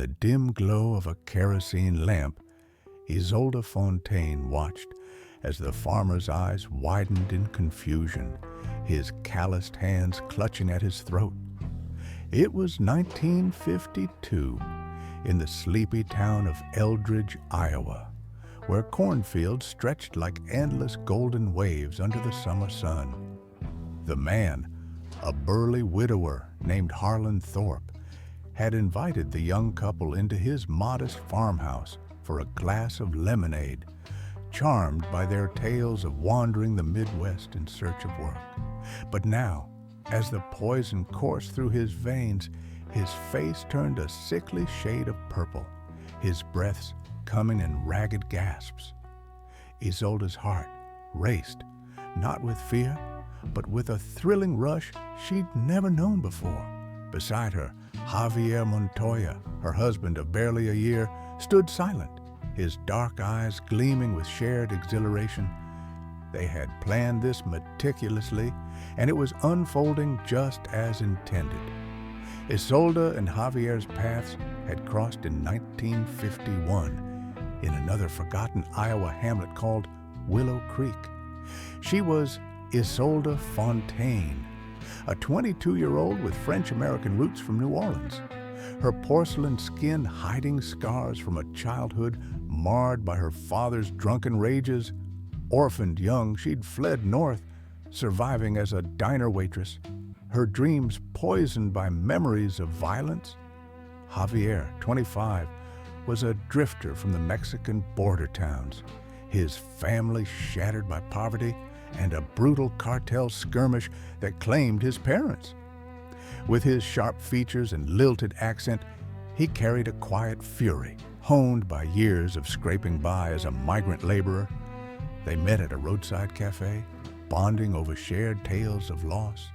the dim glow of a kerosene lamp, Isolde Fontaine watched as the farmer's eyes widened in confusion, his calloused hands clutching at his throat. It was 1952, in the sleepy town of Eldridge, Iowa, where cornfields stretched like endless golden waves under the summer sun. The man, a burly widower named Harlan Thorpe, had invited the young couple into his modest farmhouse for a glass of lemonade, charmed by their tales of wandering the Midwest in search of work. But now, as the poison coursed through his veins, his face turned a sickly shade of purple, his breaths coming in ragged gasps. Isolde's heart raced, not with fear, but with a thrilling rush she'd never known before. Beside her, Javier Montoya, her husband of barely a year, stood silent, his dark eyes gleaming with shared exhilaration. They had planned this meticulously, and it was unfolding just as intended. Isolde and Javier's paths had crossed in 1951 in another forgotten Iowa hamlet called Willow Creek. She was Isolde Fontaine, a 22-year-old with French-American roots from New Orleans, her porcelain skin hiding scars from a childhood marred by her father's drunken rages. Orphaned young, she'd fled north, surviving as a diner waitress, her dreams poisoned by memories of violence. Javier, 25, was a drifter from the Mexican border towns, his family shattered by poverty and a brutal cartel skirmish that claimed his parents. With his sharp features and lilted accent, he carried a quiet fury, honed by years of scraping by as a migrant laborer. They met at a roadside cafe, bonding over shared tales of loss.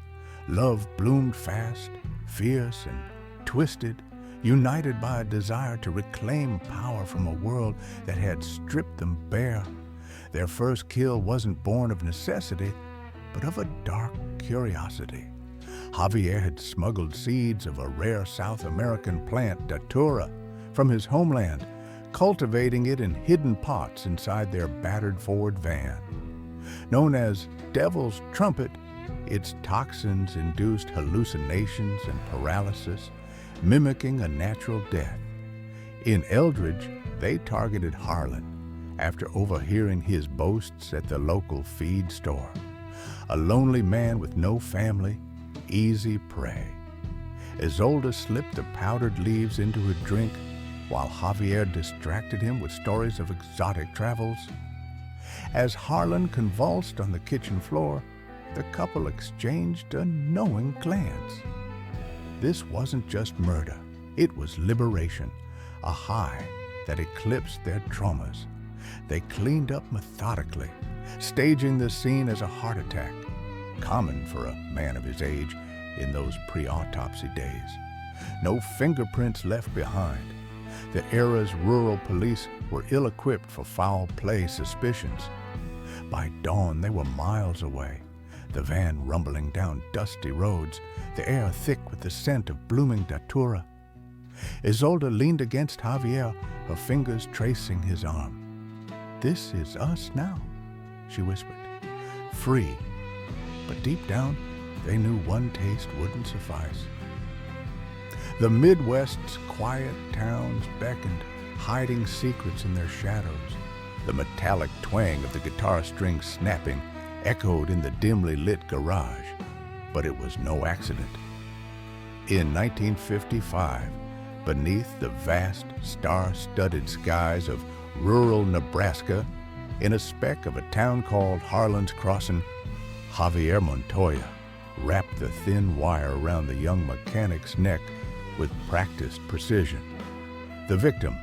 Love bloomed fast, fierce and twisted, united by a desire to reclaim power from a world that had stripped them bare. Their first kill wasn't born of necessity, but of a dark curiosity. Javier had smuggled seeds of a rare South American plant, datura, from his homeland, cultivating it in hidden pots inside their battered Ford van. Known as Devil's Trumpet, its toxins induced hallucinations and paralysis, mimicking a natural death. In Eldridge, they targeted Harlan after overhearing his boasts at the local feed store. A lonely man with no family, easy prey. Isolde slipped the powdered leaves into her drink while Javier distracted him with stories of exotic travels. As Harlan convulsed on the kitchen floor, the couple exchanged a knowing glance. This wasn't just murder, it was liberation, a high that eclipsed their traumas. They cleaned up methodically, staging the scene as a heart attack, common for a man of his age in those pre-autopsy days. No fingerprints left behind. The era's rural police were ill-equipped for foul play suspicions. By dawn, they were miles away, the van rumbling down dusty roads, the air thick with the scent of blooming datura. Isolde leaned against Javier, her fingers tracing his arm. "This is us now," she whispered. Free, but deep down, they knew one taste wouldn't suffice. The Midwest's quiet towns beckoned, hiding secrets in their shadows. The metallic twang of the guitar strings snapping echoed in the dimly lit garage, but it was no accident. In 1955, beneath the vast, star-studded skies of rural Nebraska, in a speck of a town called Harlan's Crossing, Javier Montoya wrapped the thin wire around the young mechanic's neck with practiced precision. The victim,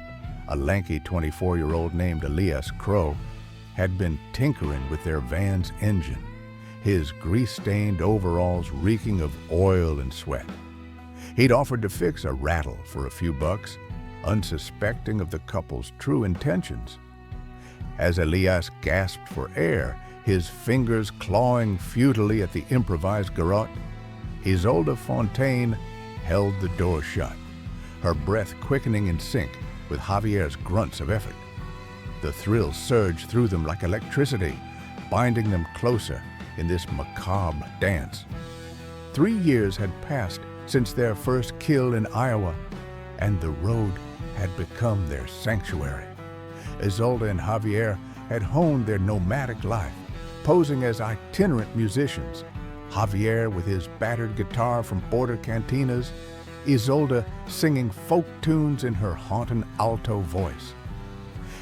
a lanky 24-year-old named Elias Crow, had been tinkering with their van's engine, his grease-stained overalls reeking of oil and sweat. He'd offered to fix a rattle for a few bucks, unsuspecting of the couple's true intentions. As Elias gasped for air, his fingers clawing futilely at the improvised garrote, Isolde Fontaine held the door shut, her breath quickening in sync with Javier's grunts of effort. The thrill surged through them like electricity, binding them closer in this macabre dance. 3 years had passed since their first kill in Iowa, and the road had become their sanctuary. Isolde and Javier had honed their nomadic life, posing as itinerant musicians, Javier with his battered guitar from border cantinas, Isolde singing folk tunes in her haunting alto voice.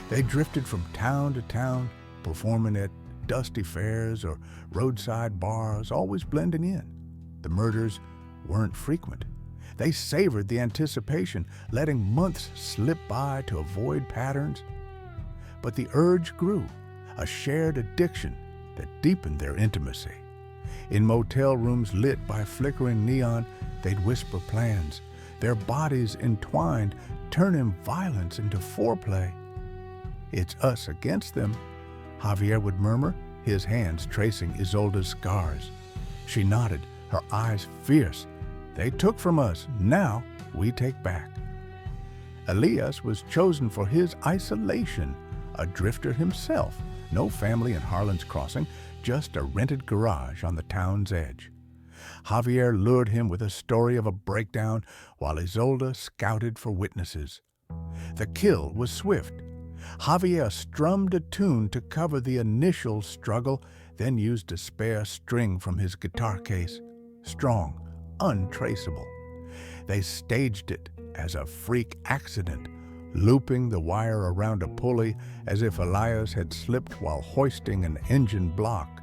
They drifted from town to town, performing at dusty fairs or roadside bars, always blending in. The murders weren't frequent. They savored the anticipation, letting months slip by to avoid patterns. But the urge grew, a shared addiction that deepened their intimacy. In motel rooms lit by flickering neon, they'd whisper plans, their bodies entwined, turning violence into foreplay. "It's us against them," Javier would murmur, his hands tracing Isolde's scars. She nodded, her eyes fierce. "They took from us, now we take back." Elias was chosen for his isolation, a drifter himself, no family in Harlan's Crossing, just a rented garage on the town's edge. Javier lured him with a story of a breakdown while Isolde scouted for witnesses. The kill was swift. Javier strummed a tune to cover the initial struggle, then used a spare string from his guitar case. Strong, untraceable. They staged it as a freak accident, looping the wire around a pulley as if Elias had slipped while hoisting an engine block.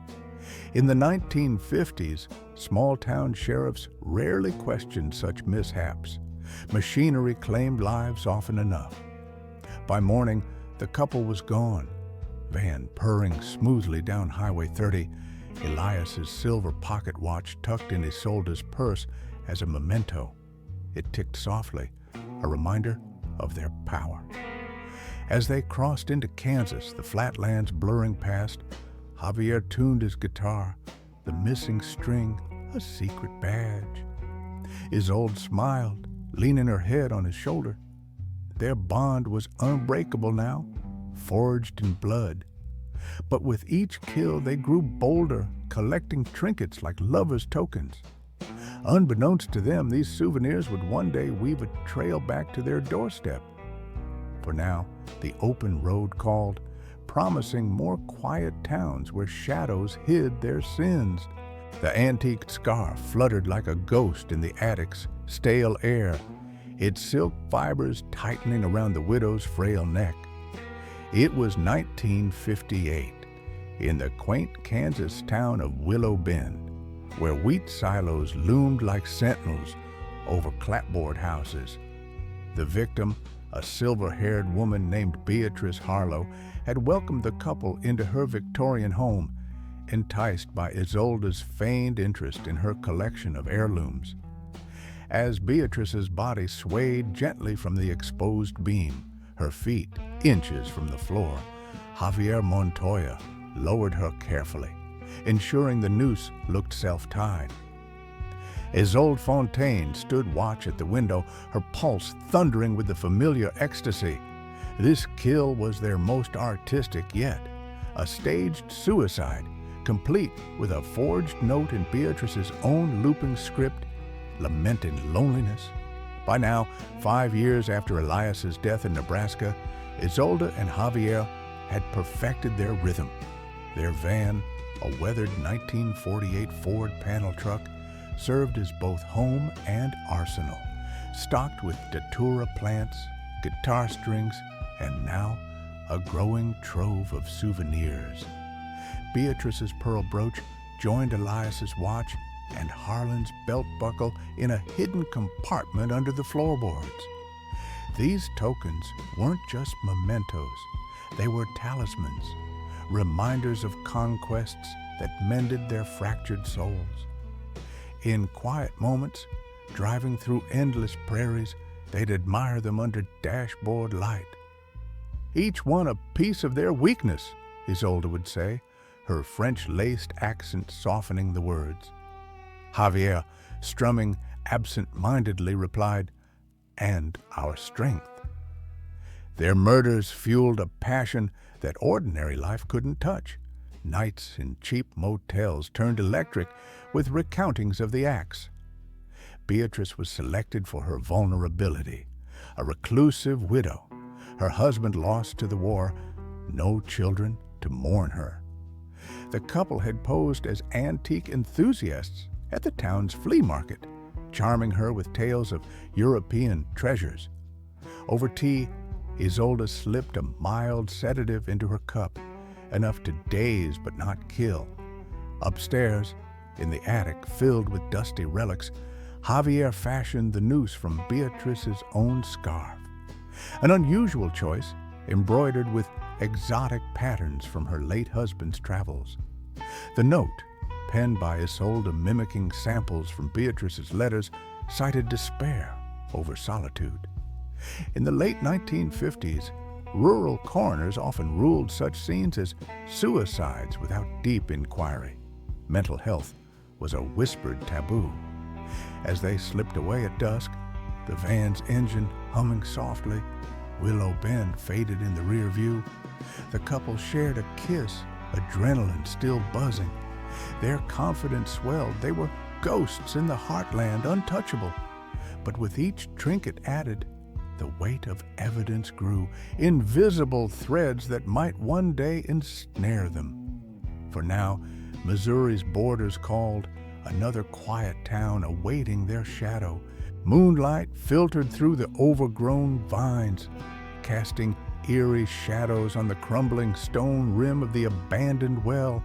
In the 1950s, small-town sheriffs rarely questioned such mishaps. Machinery claimed lives often enough. By morning, the couple was gone. Van purring smoothly down Highway 30, Elias's silver pocket watch tucked in Isolde's purse as a memento. It ticked softly, a reminder of their power. As they crossed into Kansas, the flatlands blurring past, Javier tuned his guitar, the missing string a secret badge. Isolde smiled, leaning her head on his shoulder. Their bond was unbreakable now, forged in blood. But with each kill, they grew bolder, collecting trinkets like lovers' tokens. Unbeknownst to them, these souvenirs would one day weave a trail back to their doorstep. For now, the open road called, promising more quiet towns where shadows hid their sins. The antique scarf fluttered like a ghost in the attic's stale air, its silk fibers tightening around the widow's frail neck. It was 1958, in the quaint Kansas town of Willow Bend, where wheat silos loomed like sentinels over clapboard houses. The victim, a silver-haired woman named Beatrice Harlow, had welcomed the couple into her Victorian home, enticed by Isolde's feigned interest in her collection of heirlooms. As Beatrice's body swayed gently from the exposed beam, her feet inches from the floor, Javier Montoya lowered her carefully, ensuring the noose looked self-tied. Isolde Fontaine stood watch at the window, her pulse thundering with the familiar ecstasy. This kill was their most artistic yet, a staged suicide, complete with a forged note in Beatrice's own looping script, lamenting loneliness. By now, 5 years after Elias's death in Nebraska, Isolde and Javier had perfected their rhythm. Their van, a weathered 1948 Ford panel truck, served as both home and arsenal, stocked with datura plants, guitar strings, and now a growing trove of souvenirs. Beatrice's pearl brooch joined Elias's watch and Harlan's belt buckle in a hidden compartment under the floorboards. These tokens weren't just mementos, they were talismans, reminders of conquests that mended their fractured souls. In quiet moments, driving through endless prairies, they'd admire them under dashboard light. "Each one a piece of their weakness," Isolde would say, her French-laced accent softening the words. Javier, strumming absent-mindedly, replied, and our strength. Their murders fueled a passion that ordinary life couldn't touch. Nights in cheap motels turned electric with recountings of the acts. Beatrice was selected for her vulnerability. A reclusive widow, her husband lost to the war, no children to mourn her. The couple had posed as antique enthusiasts at the town's flea market, charming her with tales of European treasures. Over tea, Isolde slipped a mild sedative into her cup, enough to daze but not kill. Upstairs, in the attic filled with dusty relics, Javier fashioned the noose from Beatrice's own scarf, an unusual choice embroidered with exotic patterns from her late husband's travels. The note, penned by Isolde mimicking samples from Beatrice's letters, cited despair over solitude. In the late 1950s, rural coroners often ruled such scenes as suicides without deep inquiry. Mental health was a whispered taboo. As they slipped away at dusk, the van's engine humming softly, Willow Bend faded in the rear view. The couple shared a kiss, adrenaline still buzzing. Their confidence swelled. They were ghosts in the heartland, untouchable. But with each trinket added, the weight of evidence grew, invisible threads that might one day ensnare them. For now, Missouri's borders called, another quiet town awaiting their shadow. Moonlight filtered through the overgrown vines, casting eerie shadows on the crumbling stone rim of the abandoned well.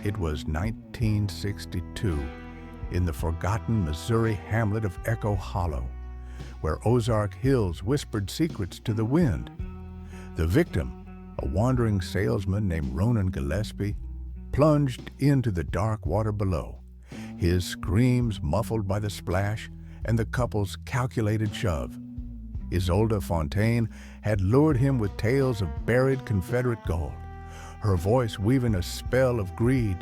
It was 1962, in the forgotten Missouri hamlet of Echo Hollow, where Ozark Hills whispered secrets to the wind. The victim, a wandering salesman named Ronan Gillespie, plunged into the dark water below, his screams muffled by the splash and the couple's calculated shove. Isolde Fontaine had lured him with tales of buried Confederate gold, her voice weaving a spell of greed.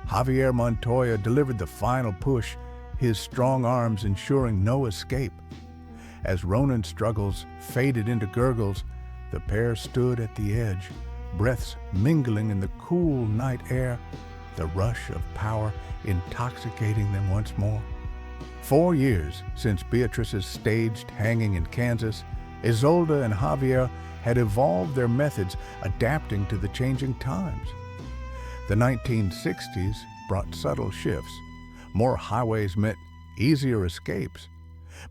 Javier Montoya delivered the final push, his strong arms ensuring no escape. As Ronan's struggles faded into gurgles, the pair stood at the edge, breaths mingling in the cool night air, the rush of power intoxicating them once more. 4 years since Beatrice's staged hanging in Kansas, Isolde and Javier had evolved their methods, adapting to the changing times. The 1960s brought subtle shifts. More highways meant easier escapes.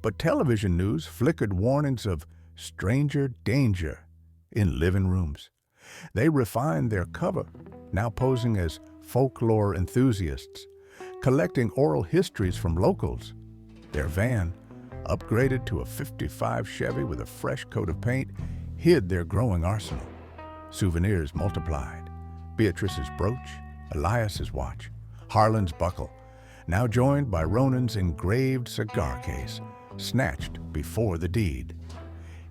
But television news flickered warnings of stranger danger in living rooms. They refined their cover, now posing as folklore enthusiasts, collecting oral histories from locals. Their van, upgraded to a '55 Chevy with a fresh coat of paint, hid their growing arsenal. Souvenirs multiplied. Beatrice's brooch, Elias's watch, Harlan's buckle, now joined by Ronan's engraved cigar case, snatched before the deed.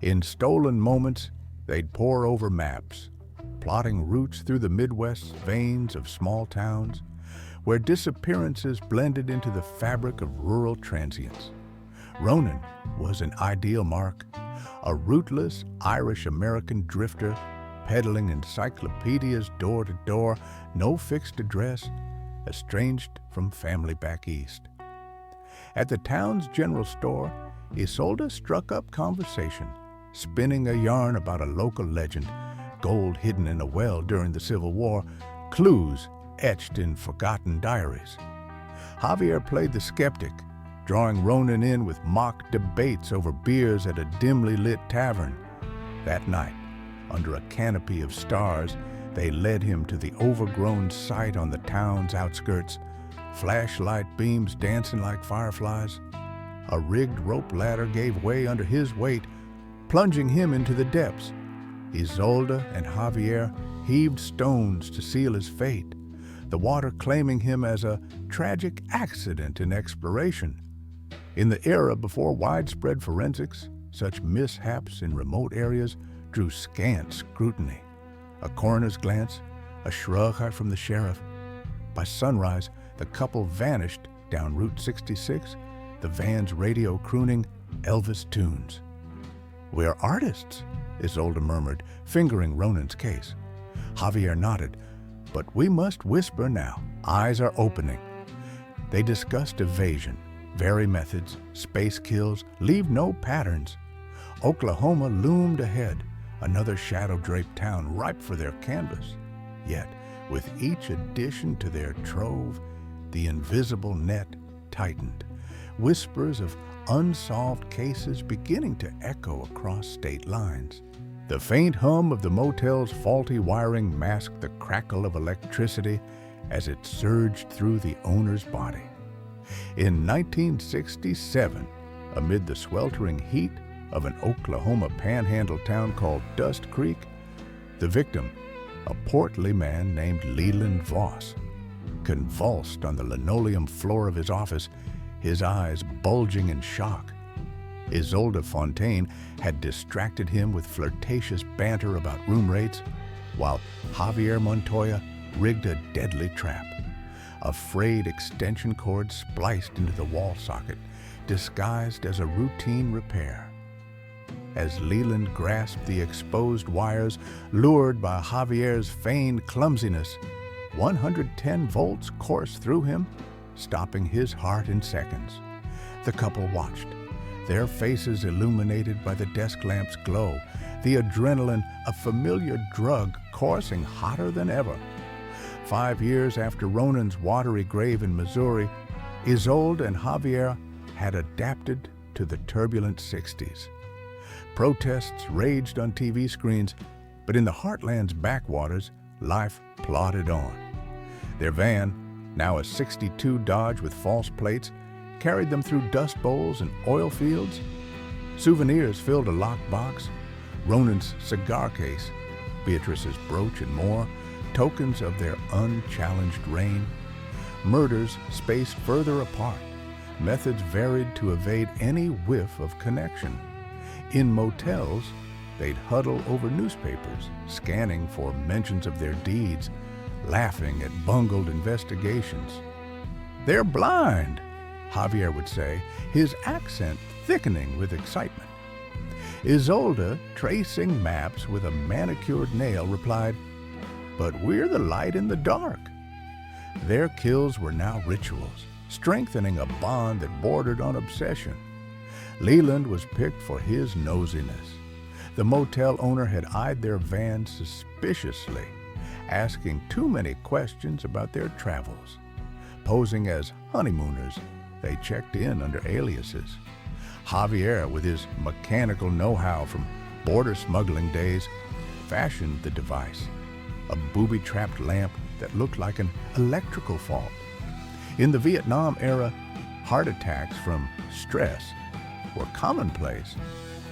In stolen moments, they'd pore over maps, plotting routes through the Midwest's veins of small towns, where disappearances blended into the fabric of rural transience. Ronan was an ideal mark, a rootless Irish-American drifter, peddling encyclopedias door to door, no fixed address, estranged from family back east. At the town's general store, Isolde struck up conversation, spinning a yarn about a local legend, gold hidden in a well during the Civil War, clues etched in forgotten diaries. Javier played the skeptic, drawing Ronan in with mock debates over beers at a dimly lit tavern. That night, under a canopy of stars, they led him to the overgrown site on the town's outskirts, flashlight beams dancing like fireflies. A rigged rope ladder gave way under his weight, plunging him into the depths. Isolde and Javier heaved stones to seal his fate, the water claiming him as a tragic accident in exploration. In the era before widespread forensics, such mishaps in remote areas drew scant scrutiny. A coroner's glance, a shrug from the sheriff. By sunrise, the couple vanished down Route 66, the van's radio crooning, Elvis tunes. "We're artists," Isolde murmured, fingering Ronan's case. Javier nodded. "But we must whisper now. Eyes are opening." They discussed evasion, vary methods, space kills, leave no patterns. Oklahoma loomed ahead, another shadow-draped town ripe for their canvas. Yet, with each addition to their trove, the invisible net tightened, whispers of unsolved cases beginning to echo across state lines. The faint hum of the motel's faulty wiring masked the crackle of electricity as it surged through the owner's body. In 1967, amid the sweltering heat of an Oklahoma panhandle town called Dust Creek, the victim, a portly man named Leland Voss, convulsed on the linoleum floor of his office, his eyes bulging in shock. Isolde Fontaine had distracted him with flirtatious banter about room rates, while Javier Montoya rigged a deadly trap. A frayed extension cord spliced into the wall socket, disguised as a routine repair. As Leland grasped the exposed wires, lured by Javier's feigned clumsiness, 110 volts coursed through him, stopping his heart in seconds. The couple watched, their faces illuminated by the desk lamp's glow, the adrenaline, a familiar drug, coursing hotter than ever. 5 years after Ronan's watery grave in Missouri, Isolde and Javier had adapted to the turbulent 60s. Protests raged on TV screens, but in the heartland's backwaters, life plodded on. Their van, now a '62 Dodge with false plates, carried them through dust bowls and oil fields. Souvenirs filled a locked box, Ronan's cigar case, Beatrice's brooch, and more, tokens of their unchallenged reign. Murders spaced further apart, methods varied to evade any whiff of connection. In motels, they'd huddle over newspapers, scanning for mentions of their deeds, laughing at bungled investigations. "They're blind," Javier would say, his accent thickening with excitement. Isolde, tracing maps with a manicured nail, replied, "But we're the light in the dark." Their kills were now rituals, strengthening a bond that bordered on obsession. Leland was picked for his nosiness. The motel owner had eyed their van suspiciously, asking too many questions about their travels. Posing as honeymooners, they checked in under aliases. Javier, with his mechanical know-how from border smuggling days, fashioned the device, a booby-trapped lamp that looked like an electrical fault. In the Vietnam era, heart attacks from stress were commonplace,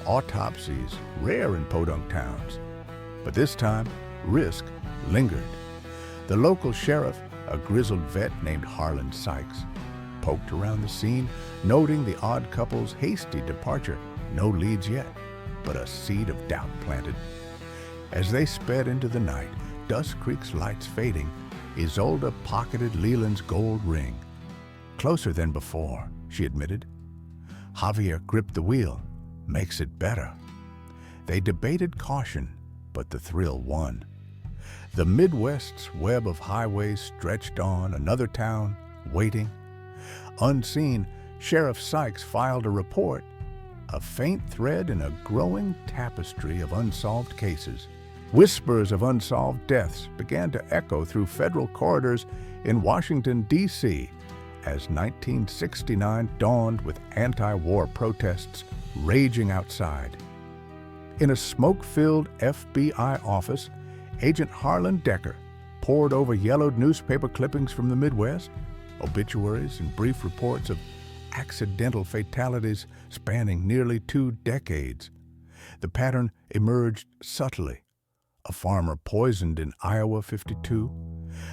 autopsies rare in podunk towns. But this time, risk lingered. The local sheriff, a grizzled vet named Harlan Sykes, poked around the scene, noting the odd couple's hasty departure. No leads yet, but a seed of doubt planted. As they sped into the night, Dust Creek's lights fading, Isolde pocketed Leland's gold ring. "Closer than before," she admitted. Javier gripped the wheel. "Makes it better." They debated caution, but the thrill won. The Midwest's web of highways stretched on, another town, waiting. Unseen, Sheriff Sykes filed a report, a faint thread in a growing tapestry of unsolved cases. Whispers of unsolved deaths began to echo through federal corridors in Washington, D.C., as 1969 dawned with anti-war protests raging outside. In a smoke-filled FBI office, Agent Harlan Decker pored over yellowed newspaper clippings from the Midwest, obituaries and brief reports of accidental fatalities spanning nearly 2 decades. The pattern emerged subtly. A farmer poisoned in Iowa 52,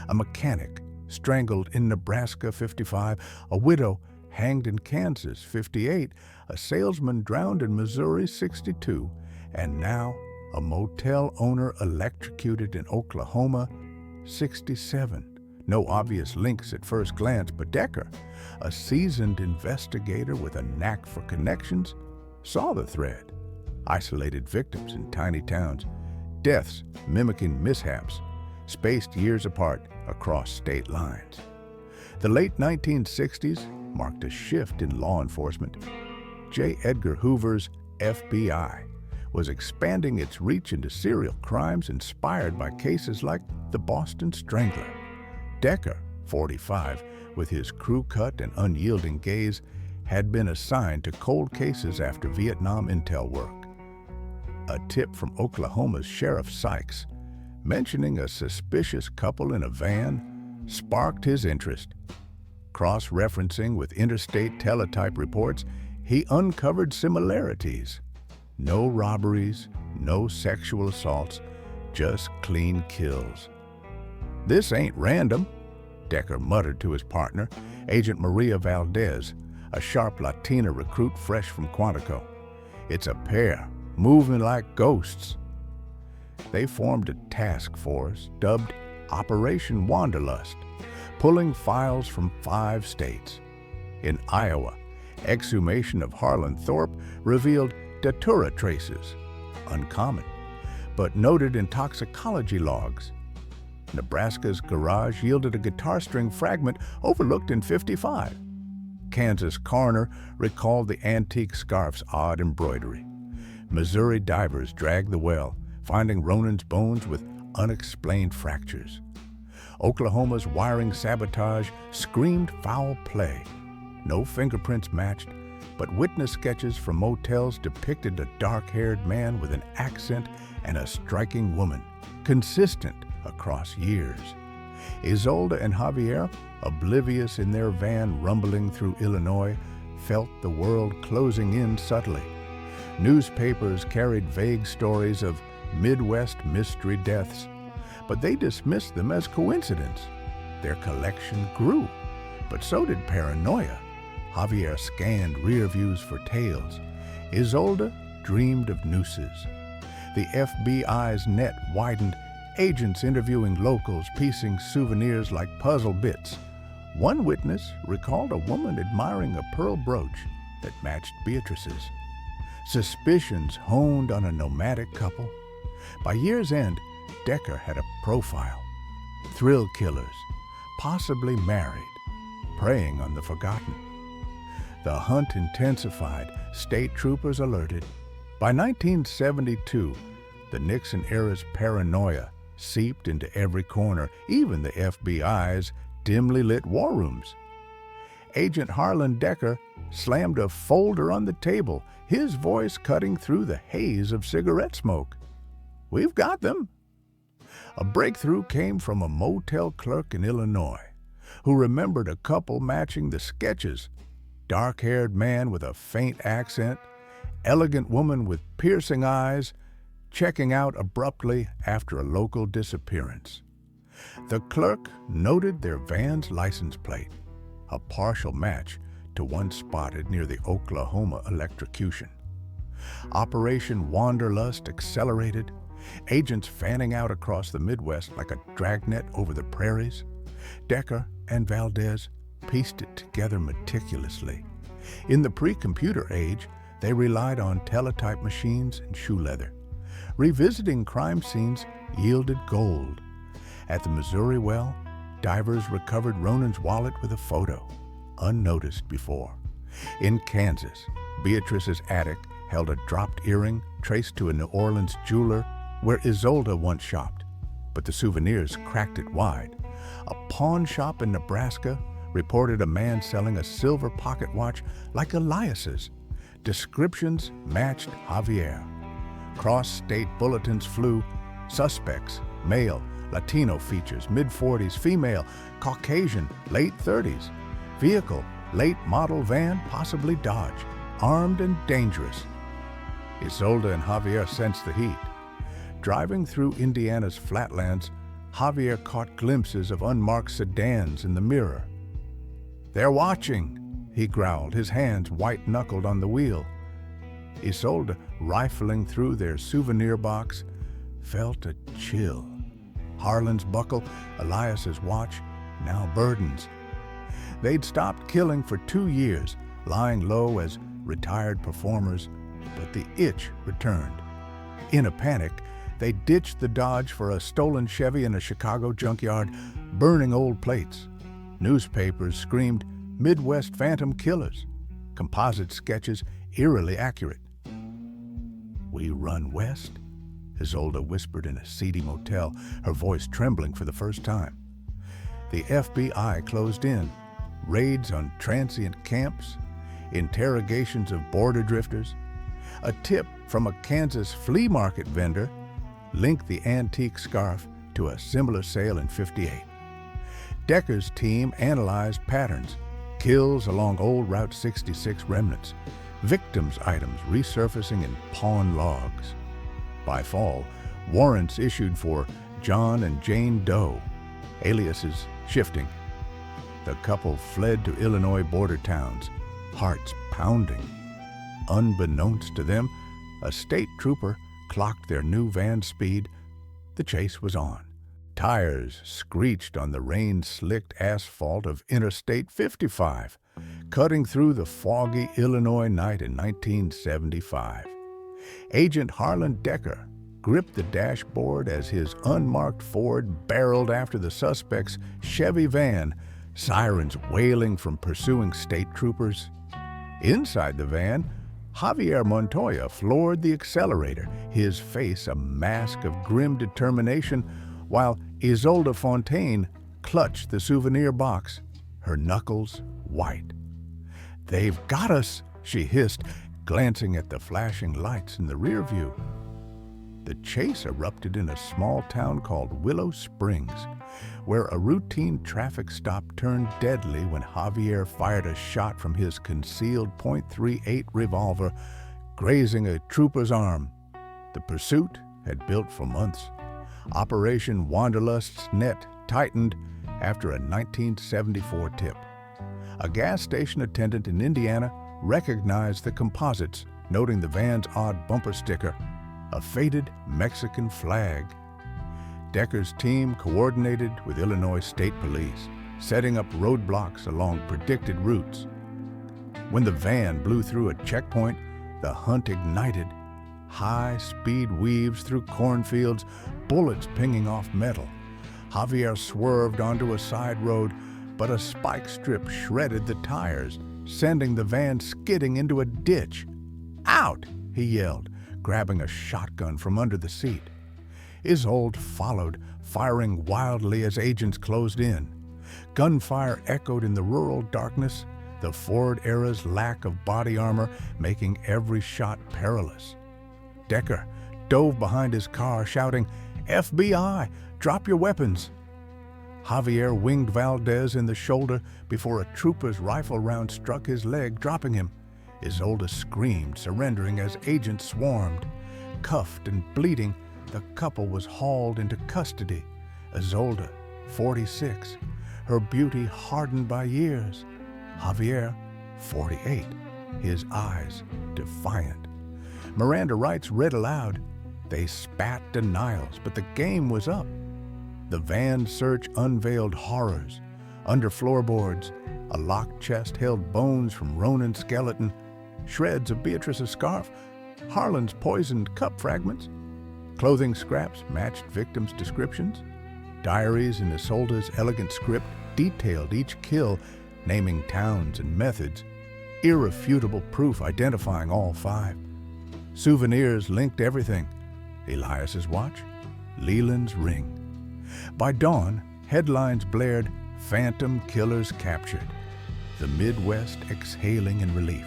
a mechanic strangled in Nebraska 55, a widow hanged in Kansas 58, a salesman drowned in Missouri 62, and now a motel owner electrocuted in Oklahoma 67. No obvious links at first glance, but Decker, a seasoned investigator with a knack for connections, saw the thread: isolated victims in tiny towns, deaths mimicking mishaps, spaced years apart across state lines. The late 1960s marked a shift in law enforcement. J. Edgar Hoover's FBI was expanding its reach into serial crimes inspired by cases like the Boston Strangler. Decker, 45, with his crew-cut and unyielding gaze, had been assigned to cold cases after Vietnam intel work. A tip from Oklahoma's Sheriff Sykes, mentioning a suspicious couple in a van, sparked his interest. Cross-referencing with interstate teletype reports, he uncovered similarities. No robberies, no sexual assaults, just clean kills. "This ain't random," Decker muttered to his partner, Agent Maria Valdez, a sharp Latina recruit fresh from Quantico. "It's a pair, moving like ghosts." They formed a task force dubbed Operation Wanderlust, pulling files from 5 states. In Iowa, exhumation of Harlan Thorpe revealed datura traces, uncommon, but noted in toxicology logs. Nebraska's garage yielded a guitar string fragment overlooked in '55. Kansas coroner recalled the antique scarf's odd embroidery. Missouri divers dragged the well, finding Ronan's bones with unexplained fractures. Oklahoma's wiring sabotage screamed foul play. No fingerprints matched, but witness sketches from motels depicted a dark-haired man with an accent and a striking woman, consistent across years. Isolde and Javier, oblivious in their van rumbling through Illinois, felt the world closing in subtly. Newspapers carried vague stories of Midwest mystery deaths, but they dismissed them as coincidence. Their collection grew, but so did paranoia. Javier scanned rear views for tales. Isolde dreamed of nooses. The FBI's net widened, agents interviewing locals, piecing souvenirs like puzzle bits. One witness recalled a woman admiring a pearl brooch that matched Beatrice's. Suspicions honed on a nomadic couple. By year's end, Decker had a profile. Thrill killers, possibly married, preying on the forgotten. The hunt intensified, state troopers alerted. By 1972, the Nixon-era's paranoia seeped into every corner, even the FBI's dimly lit war rooms. Agent Harlan Decker slammed a folder on the table, his voice cutting through the haze of cigarette smoke. "We've got them." A breakthrough came from a motel clerk in Illinois, who remembered a couple matching the sketches: dark-haired man with a faint accent, elegant woman with piercing eyes, checking out abruptly after a local disappearance. The clerk noted their van's license plate, a partial match to one spotted near the Oklahoma electrocution. Operation Wanderlust accelerated, agents fanning out across the Midwest like a dragnet over the prairies. Decker and Valdez pieced it together meticulously. In the pre-computer age, they relied on teletype machines and shoe leather. Revisiting crime scenes yielded gold. At the Missouri well, divers recovered Ronan's wallet with a photo, unnoticed before. In Kansas, Beatrice's attic held a dropped earring traced to a New Orleans jeweler where Isolde once shopped, but the souvenirs cracked it wide. A pawn shop in Nebraska reported a man selling a silver pocket watch like Elias's. Descriptions matched Javier. Cross-state bulletins flew: suspects, male, Latino features, mid-40s, female, Caucasian, late 30s. Vehicle, late model van, possibly Dodge, armed and dangerous. Isolde and Javier sensed the heat. Driving through Indiana's flatlands, Javier caught glimpses of unmarked sedans in the mirror. "They're watching," he growled, his hands white-knuckled on the wheel. Isolde, rifling through their souvenir box, felt a chill. Harlan's buckle, Elias's watch, now burdens. They'd stopped killing for 2 years, lying low as retired performers, But the itch returned. In a panic, they ditched the Dodge for a stolen Chevy in a Chicago junkyard, burning old plates. Newspapers screamed, "Midwest Phantom Killers," composite sketches eerily accurate. "We run west?" Isolde whispered in a seedy motel, her voice trembling for the first time. The FBI closed in. Raids on transient camps, interrogations of border drifters. A tip from a Kansas flea market vendor linked the antique scarf to a similar sale in '58. Decker's team analyzed patterns, kills along old Route 66 remnants, victims' items resurfacing in pawn logs. By fall, warrants issued for John and Jane Doe, aliases shifting. The couple fled to Illinois border towns, hearts pounding. Unbeknownst to them, a state trooper clocked their new van's speed. The chase was on. Tires screeched on the rain-slicked asphalt of Interstate 55, cutting through the foggy Illinois night in 1975. Agent Harlan Decker gripped the dashboard as his unmarked Ford barreled after the suspect's Chevy van, sirens wailing from pursuing state troopers. Inside the van, Javier Montoya floored the accelerator, his face a mask of grim determination, while Isolde Fontaine clutched the souvenir box, her knuckles white. "They've got us," she hissed, glancing at the flashing lights in the rear view. The chase erupted in a small town called Willow Springs, where a routine traffic stop turned deadly when Javier fired a shot from his concealed .38 revolver, grazing a trooper's arm. The pursuit had built for months. Operation Wanderlust's net tightened after a 1974 tip. A gas station attendant in Indiana recognized the composites, noting the van's odd bumper sticker, a faded Mexican flag. Decker's team coordinated with Illinois State Police, setting up roadblocks along predicted routes. When the van blew through a checkpoint, the hunt ignited. High-speed weaves through cornfields, bullets pinging off metal. Javier swerved onto a side road, but a spike strip shredded the tires, sending the van skidding into a ditch. "Out!" he yelled, grabbing a shotgun from under the seat. Isolde followed, firing wildly as agents closed in. Gunfire echoed in the rural darkness, the Ford era's lack of body armor making every shot perilous. Decker dove behind his car, shouting, "FBI, drop your weapons!" Javier winged Valdez in the shoulder before a trooper's rifle round struck his leg, dropping him. Isolde screamed, surrendering as agents swarmed. Cuffed and bleeding, the couple was hauled into custody. Isolde, 46, her beauty hardened by years. Javier, 48, his eyes defiant. Miranda rights read aloud. They spat denials, but the game was up. The van search unveiled horrors. Under floorboards, a locked chest held bones from Ronan's skeleton, shreds of Beatrice's scarf, Harlan's poisoned cup fragments. Clothing scraps matched victims' descriptions. Diaries in Isolde's elegant script detailed each kill, naming towns and methods. Irrefutable proof identifying all five. Souvenirs linked everything. Elias's watch, Leland's ring. By dawn, headlines blared, "Phantom Killers Captured," the Midwest exhaling in relief.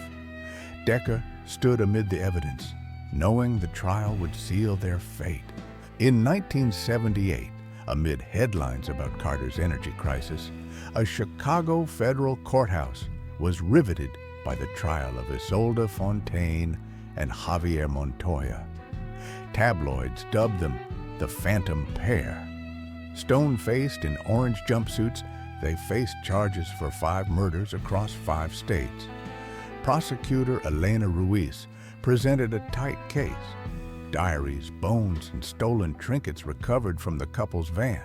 Decker stood amid the evidence, knowing the trial would seal their fate. In 1978, amid headlines about Carter's energy crisis, a Chicago federal courthouse was riveted by the trial of Isolde Fontaine and Javier Montoya. Tabloids dubbed them the Phantom Pair. Stone-faced in orange jumpsuits, they faced charges for 5 murders across 5 states. Prosecutor Elena Ruiz presented a tight case. Diaries, bones, and stolen trinkets recovered from the couple's van.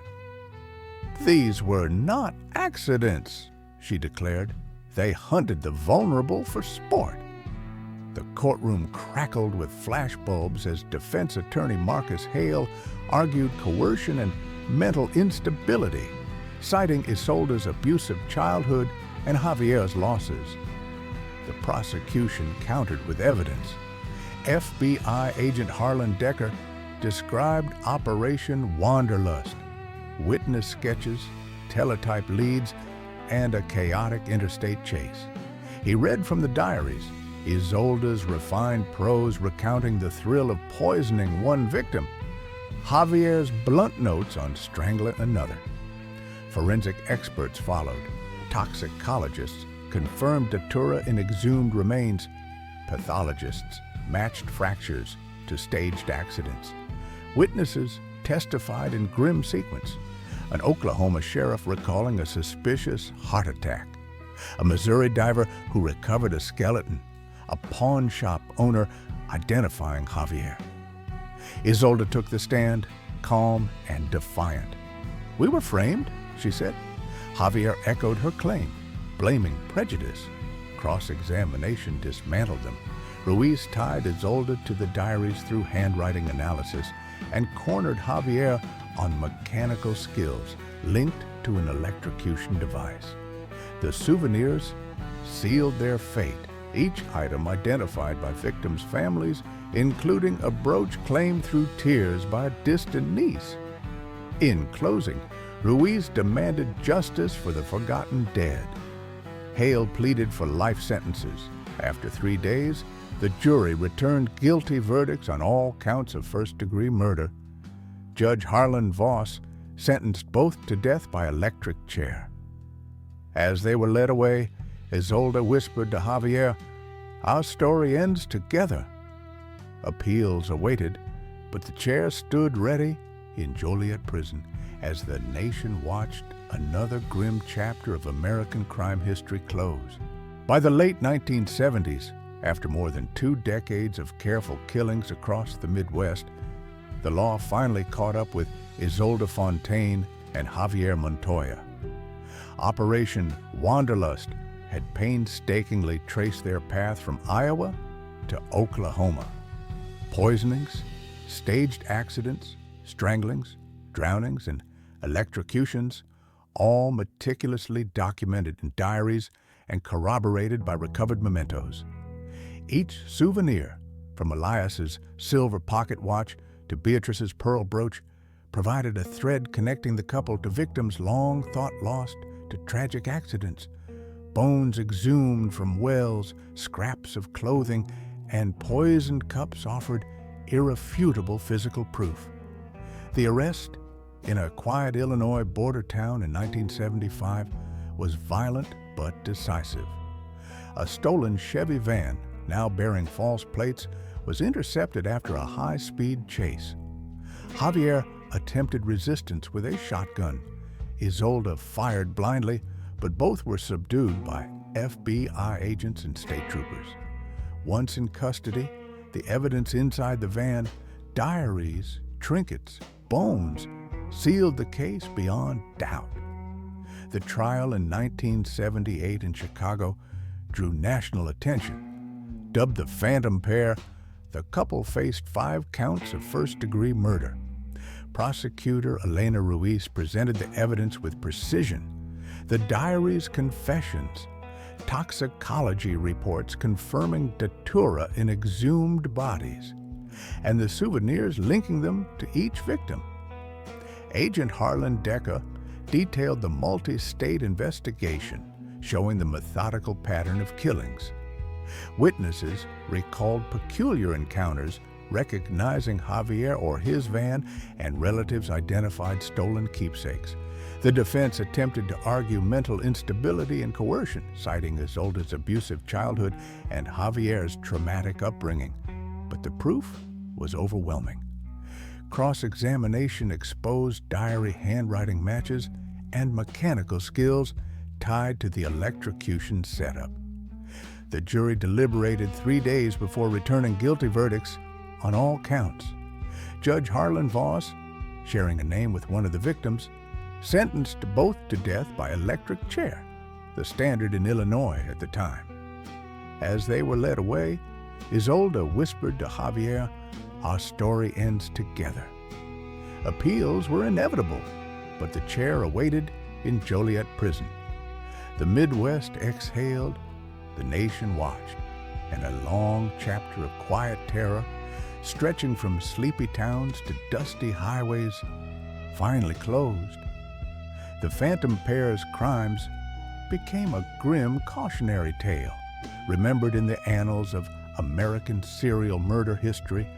"These were not accidents," she declared. "They hunted the vulnerable for sport." The courtroom crackled with flashbulbs as defense attorney Marcus Hale argued coercion and mental instability, citing Isolde's abusive childhood and Javier's losses. The prosecution countered with evidence. FBI agent Harlan Decker described Operation Wanderlust, witness sketches, teletype leads, and a chaotic interstate chase. He read from the diaries, Isolde's refined prose recounting the thrill of poisoning one victim, Javier's blunt notes on strangling another. Forensic experts followed. Toxicologists confirmed datura in exhumed remains. Pathologists matched fractures to staged accidents. Witnesses testified in grim sequence. An Oklahoma sheriff recalling a suspicious heart attack. A Missouri diver who recovered a skeleton. A pawn shop owner identifying Javier. Isolde took the stand, calm and defiant. "We were framed," she said. Javier echoed her claim, blaming prejudice. Cross-examination dismantled them. Ruiz tied Isolde to the diaries through handwriting analysis and cornered Javier on mechanical skills linked to an electrocution device. The souvenirs sealed their fate, each item identified by victims' families, including a brooch claimed through tears by a distant niece. In closing, Ruiz demanded justice for the forgotten dead. Hale pleaded for life sentences. After 3 days, the jury returned guilty verdicts on all counts of first-degree murder. Judge Harlan Voss sentenced both to death by electric chair. As they were led away, Isolde whispered to Javier, "Our story ends together." Appeals awaited, but the chair stood ready in Joliet prison as the nation watched another grim chapter of American crime history close. By the late 1970s, after more than 2 decades of careful killings across the Midwest, the law finally caught up with Isolde Fontaine and Javier Montoya. Operation Wanderlust had painstakingly traced their path from Iowa to Oklahoma. Poisonings, staged accidents, stranglings, drownings, and electrocutions, all meticulously documented in diaries and corroborated by recovered mementos. Each souvenir, from Elias's silver pocket watch to Beatrice's pearl brooch, provided a thread connecting the couple to victims long thought lost to tragic accidents. Bones exhumed from wells, scraps of clothing, and poisoned cups offered irrefutable physical proof. The arrest in a quiet Illinois border town in 1975 was violent but decisive. A stolen Chevy van, now bearing false plates, was intercepted after a high-speed chase. Javier attempted resistance with a shotgun. Isolde fired blindly, but both were subdued by FBI agents and state troopers. Once in custody, the evidence inside the van, diaries, trinkets, bones, sealed the case beyond doubt. The trial in 1978 in Chicago drew national attention. Dubbed the Phantom Pair, the couple faced 5 counts of first-degree murder. Prosecutor Elena Ruiz presented the evidence with precision. The diaries' confessions, toxicology reports confirming datura in exhumed bodies, and the souvenirs linking them to each victim. Agent Harlan Decker detailed the multi-state investigation, showing the methodical pattern of killings. Witnesses recalled peculiar encounters, recognizing Javier or his van, and relatives identified stolen keepsakes. The defense attempted to argue mental instability and coercion, citing Isolde's abusive childhood and Javier's traumatic upbringing. But the proof was overwhelming. Cross-examination exposed diary handwriting matches and mechanical skills tied to the electrocution setup. The jury deliberated 3 days before returning guilty verdicts on all counts. Judge Harlan Voss, sharing a name with one of the victims, sentenced both to death by electric chair, the standard in Illinois at the time. As they were led away, Isolde whispered to Javier, "Our story ends together." Appeals were inevitable, but the chair awaited in Joliet prison. The Midwest exhaled, the nation watched, and a long chapter of quiet terror, stretching from sleepy towns to dusty highways, finally closed. The phantom pair's crimes became a grim cautionary tale, remembered in the annals of American serial murder history